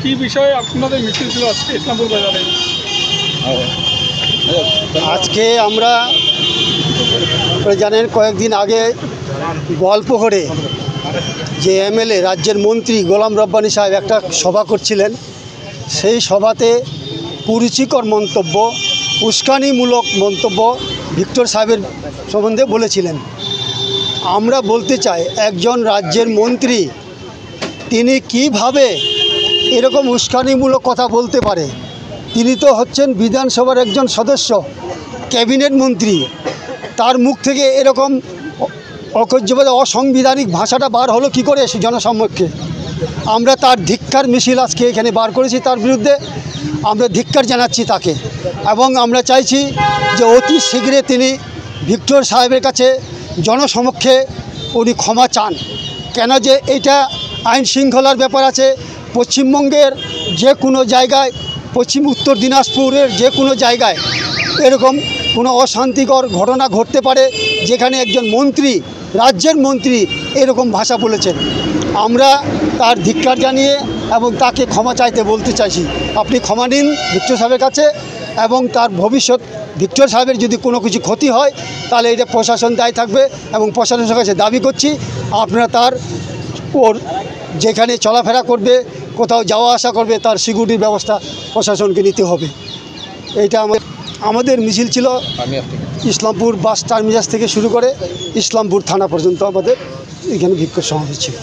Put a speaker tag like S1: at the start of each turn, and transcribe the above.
S1: কি বিষয়ে আপনাদের মিছিল ছিল আজকে ইসলামপুর বাজারে?
S2: আজকে আমরা জানেন কয়েকদিন আগে গোয়ালপুকুরে যে এমএলএ রাজ্যের মন্ত্রী গোলাম রব্বানী সাহেব একটা সভা করছিলেন, সেই সভাতে কুরুচিকর মন্তব্য, উস্কানিমূলক মন্তব্য ভিক্টর সাহেবের সম্বন্ধে বলেছিলেন। আমরা বলতে চাই, একজন রাজ্যের মন্ত্রী তিনি কিভাবে এরকম উস্কানিমূলক কথা বলতে পারে? তিনি তো হচ্ছেন বিধানসভার একজন সদস্য, ক্যাবিনেট মন্ত্রী। তার মুখ থেকে এরকম অকর্যবাদ অসাংবিধানিক ভাষাটা বার হলো কী করে জনসমক্ষে? আমরা তার ধিক্কার মিছিল আজকে এখানে বার করেছি, তার বিরুদ্ধে আমরা ধিক্কার জানাচ্ছি তাকে, এবং আমরা চাইছি যে অতি শীঘ্রে তিনি ভিক্টর সাহেবের কাছে জনসমক্ষে উনি ক্ষমা চান। কেন যে এটা আইন শৃঙ্খলার ব্যাপার আছে। পশ্চিমবঙ্গের যে কোনো জায়গায়, উত্তর দিনাজপুরের যে কোনো জায়গায় এরকম কোনো অশান্তিকর ঘটনা ঘটতে পারে, যেখানে একজন মন্ত্রী, রাজ্যের মন্ত্রী এরকম ভাষা বলেছেন। আমরা তার ধিক্কার জানিয়ে এবং তাকে ক্ষমা চাইতে বলতে চাইছি, আপনি ক্ষমা নিন ভিক্টর সাহেবের কাছে, এবং তার ভবিষ্যৎ ভিক্টর সাহেবের যদি কোনো কিছু ক্ষতি হয় তাহলে এটা প্রশাসন দায়ী থাকবে, এবং প্রশাসনের কাছে দাবি করছি আপনারা তার ওর যেখানে চলাফেরা করবে, কোথাও যাওয়া আসা করবে, তার সিকিউরিটির ব্যবস্থা প্রশাসনকে নিতে হবে। এইটা আমাদের মিছিল ছিল ইসলামপুর বাস টার্মিনাস থেকে শুরু করে ইসলামপুর থানা পর্যন্ত আমাদের এখানে বিক্ষোভ সমাবেশ ছিল।